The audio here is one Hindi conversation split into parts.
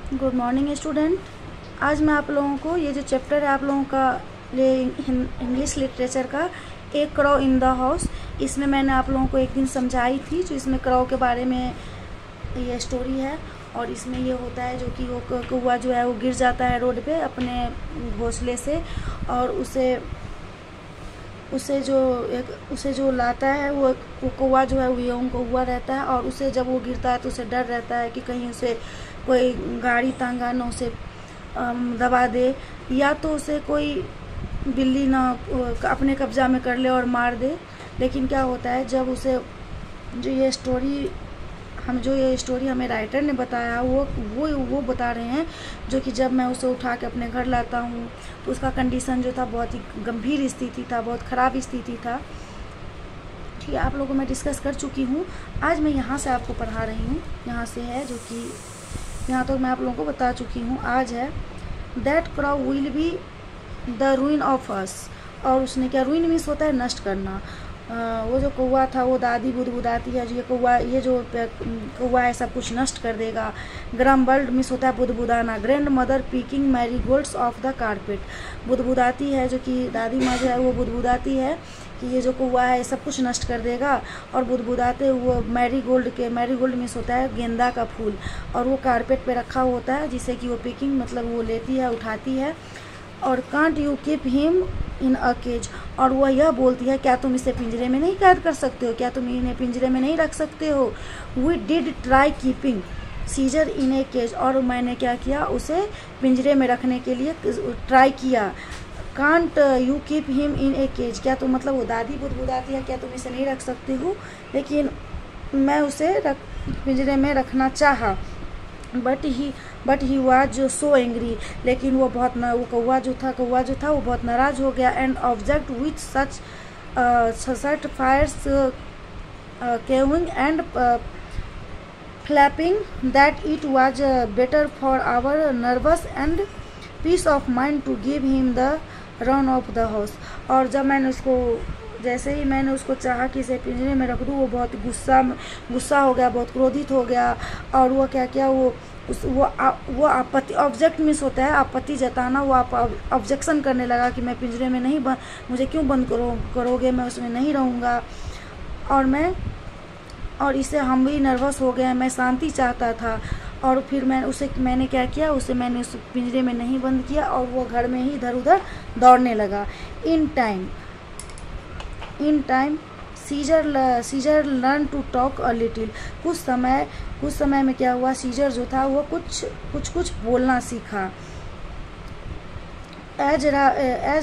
Good morning student. आज मैं आप लोगों को ये जो चैप्टर है आप लोगों का ये इंग्लिश लिटरेचर का एक क्रॉ इन द हाउस, इसमें मैंने आप लोगों को एक दिन समझाई थी। जो इसमें क्रॉ के बारे में ये स्टोरी है और इसमें ये होता है जो कि वो कौवा जो है वो गिर जाता है रोड पे अपने घोंसले से, और उसे जो लाता है वो कौवा जो है वो यंग कौवा रहता है। और उसे जब वो गिरता है तो उसे डर रहता है कि कहीं उसे कोई गाड़ी तांगा ना उसे दबा दे, या तो उसे कोई बिल्ली ना अपने कब्जा में कर ले और मार दे। लेकिन क्या होता है जब उसे जो ये स्टोरी हमें राइटर ने बताया वो बता रहे हैं जो कि जब मैं उसे उठा के अपने घर लाता हूँ तो उसका कंडीशन जो था बहुत ही गंभीर स्थिति था, बहुत ख़राब स्थिति था। ठीक है, आप लोगों को मैं डिस्कस कर चुकी हूँ। आज मैं यहाँ से आपको पढ़ा रही हूँ, यहाँ से है जो कि यहाँ तो मैं आप लोगों को बता चुकी हूँ। आज है that क्रॉ will be the ruin of us. और उसने क्या, रूइन मीन्स होता है नष्ट करना। वो जो कौवा था वो दादी बुदबुदाती है, ये जो कौवा है सब कुछ नष्ट कर देगा। ग्रम्बल्ड मीन्स होता है बुदबुदाना। Grandmother picking marigolds off the carpet. बुदबुदाती है जो कि दादी माँ जो है वो बुदबुदाती है कि ये जो कौवा है सब कुछ नष्ट कर देगा। और बुदबुदाते वो मैरीगोल्ड मीन्स होता है गेंदा का फूल, और वो कारपेट पे रखा होता है जिसे कि वो पिकिंग मतलब वो लेती है, उठाती है। और can't you keep him in a cage. और वह यह बोलती है क्या तुम इसे पिंजरे में नहीं कैद कर सकते हो, क्या तुम इन्हें पिंजरे में नहीं रख सकते हो। We did try keeping Caesar in a cage. और मैंने क्या किया, उसे पिंजरे में रखने के लिए ट्राई किया। Can't you keep him in a cage, क्या तुम मतलब वो दादी बुदबुदाती है क्या तुम इसे नहीं रख सकते हो, लेकिन मैं उसे पिंजरे में रखना चाहा। But he was so angry, लेकिन वो कौवा जो था वो बहुत नाराज हो गया। And object with such fierce cawing and flapping that it was better for our nerves and peace of mind to give him the run of the house. और जब जैसे ही मैंने उसको चाहा कि इसे पिंजरे में रख दूँ, वो बहुत गुस्सा हो गया, बहुत क्रोधित हो गया। और वो क्या किया, वो आपत्ति, ऑब्जेक्ट मिस होता है आपत्ति जताना, वो ऑब्जेक्शन करने लगा कि मैं पिंजरे में नहीं मुझे क्यों बंद करोगे, मैं उसमें नहीं रहूँगा। और इससे हम भी नर्वस हो गए, मैं शांति चाहता था। और फिर मैंने क्या किया, मैंने उस पिंजरे में नहीं बंद किया और वो घर में ही इधर उधर दौड़ने लगा। In time Caesar learn to talk a little. कुछ समय में क्या हुआ, सीजर जो था वो कुछ बोलना सीखा। As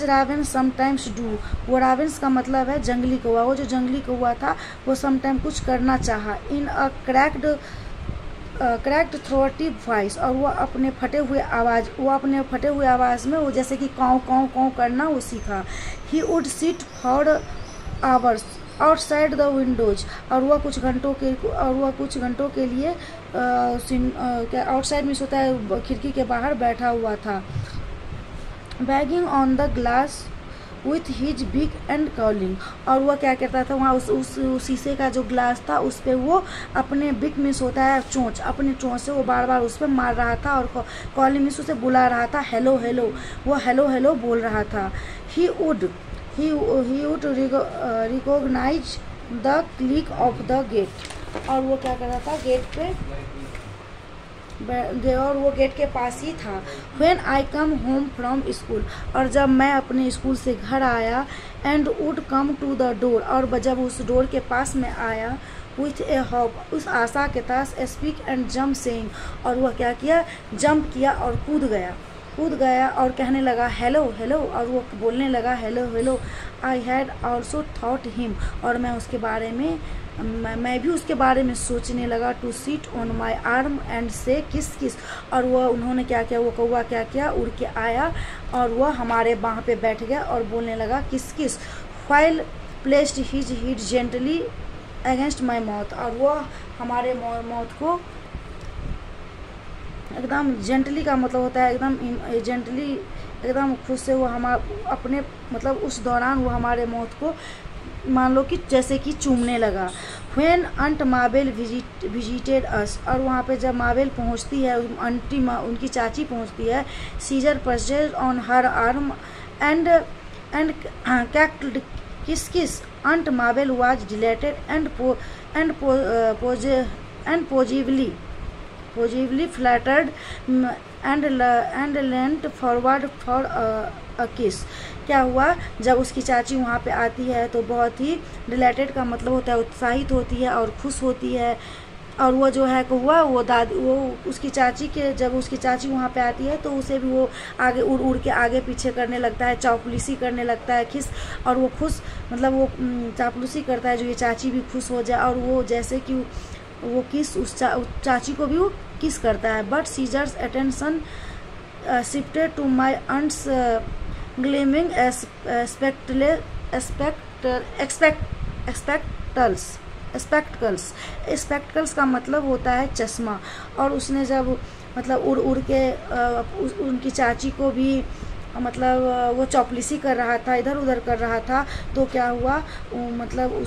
raven sometimes do. वो रावेंस का मतलब है जंगली कौवा। वो जो जंगली कौवा था वो समटाइम कुछ करना चाहा। इन अ क्रैक्ड थ्रोटिव वॉइस। और वो अपने फटे हुए आवाज़ में वो जैसे कि काँव काँव काँव करना वो सीखा। He would sit for hours outside the Windows. और वह कुछ घंटों के लिए आउटसाइड में सोता है खिड़की के बाहर बैठा हुआ था। Bagging on the glass with his big and calling. और वह क्या करता था, वहाँ उस शीशे का जो ग्लास था उस पर वो अपने बिग मिस होता है चोंच, अपने चोंच से वो बार बार उस पर मार रहा था। और कॉलिंग मिस उसे बुला रहा था, हेलो हेलो, वो हेलो हेलो बोल रहा था। He would recognize the click of the gate. और वो क्या कर रहा था, और वो गेट के पास ही था। When I come home from school। और जब मैं अपने स्कूल से घर आया। And would come to the door। और जब उस डोर के पास में आया। With a hope। उस आशा के पास speak and jump saying। और वह क्या किया, जंप किया और कूद गया और कहने लगा हेलो हेलो। और वो बोलने लगा hello hello. I had also thought him. और मैं भी उसके बारे में सोचने लगा। To sit on my arm and say kiss. और उन्होंने क्या किया, वो कौवा क्या किया, उड़ के आया और वह हमारे बाह पे बैठ गया और बोलने लगा किस। While placed his hit gently against my mouth. और वह हमारे माउथ को एकदम जेंटली का मतलब होता है एकदम जेंटली, एकदम खुद से वो उस दौरान वो हमारे माउथ को मान लो कि जैसे कि चूमने लगा। व्हेन अंट माबेल विजिटेड अस, और वहाँ पे जब माबेल पहुँचती है, आंटी उनकी चाची पहुँचती है, Caesar perched on her arm and cackled kiss aunt Mabel was delighted and positively flattered and leant forward for a kiss। क्या हुआ, जब उसकी चाची वहाँ पे आती है तो बहुत ही डिलेटेड का मतलब होता है उत्साहित होती है और खुश होती है, और वो जो है हुआ वो दादी वो उसकी चाची के जब उसकी चाची वहाँ पे आती है तो उसे भी वो आगे उड़ उड़ के आगे पीछे करने लगता है, चापलूसी करने लगता है, खिस, और वो खुश मतलब वो चापलूसी करता है जो ये चाची भी खुश हो जाए, और वो जैसे कि वो किस उस चाची को भी वो किस करता है। But Caesar's attention shifted to my aunt's gleaming spectacles का मतलब होता है चश्मा, और उसने जब मतलब उड़ उड़ के उनकी चाची को भी मतलब वो चौपलिसी कर रहा था, इधर उधर कर रहा था, तो क्या हुआ मतलब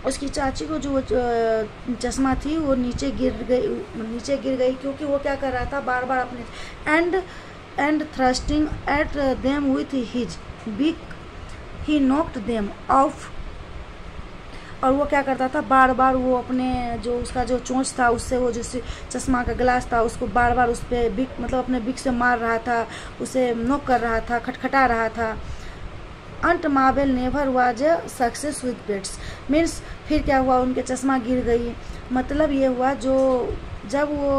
उसकी चाची को जो चश्मा थी वो नीचे गिर गई क्योंकि वो क्या कर रहा था, बार बार अपने and thrusting at them with his बिक ही नॉक्ड देम ऑफ, और वो क्या करता था, बार बार वो अपने जो उसका जो चोंच था उससे वो जो चश्मा का ग्लास था उसको बार बार उस पर बिक मतलब अपने बिक से मार रहा था, उसे नॉक कर रहा था, खटखटा रहा था। Aunt Mabel never was a success with pets means फिर क्या हुआ, उनके चश्मा गिर गई, मतलब ये हुआ जो जब वो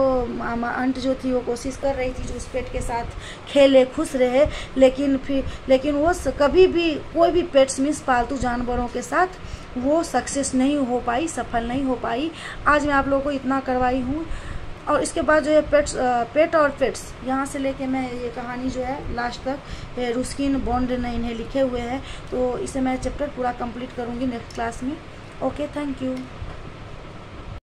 अंट जो थी वो कोशिश कर रही थी जो उस पेट के साथ खेले खुश रहे, लेकिन वो कभी भी कोई भी पेट्स मीन्स पालतू जानवरों के साथ वो सक्सेस नहीं हो पाई, सफल नहीं हो पाई। आज मैं आप लोगों को इतना करवाई हूँ, और इसके बाद जो है पेट और पेट्स यहाँ से लेके मैं ये कहानी जो है लास्ट तक रुस्किन बॉन्ड ने इन्हें लिखे हुए हैं, तो इसे मैं चैप्टर पूरा कंप्लीट करूँगी नेक्स्ट क्लास में। Okay, thank you.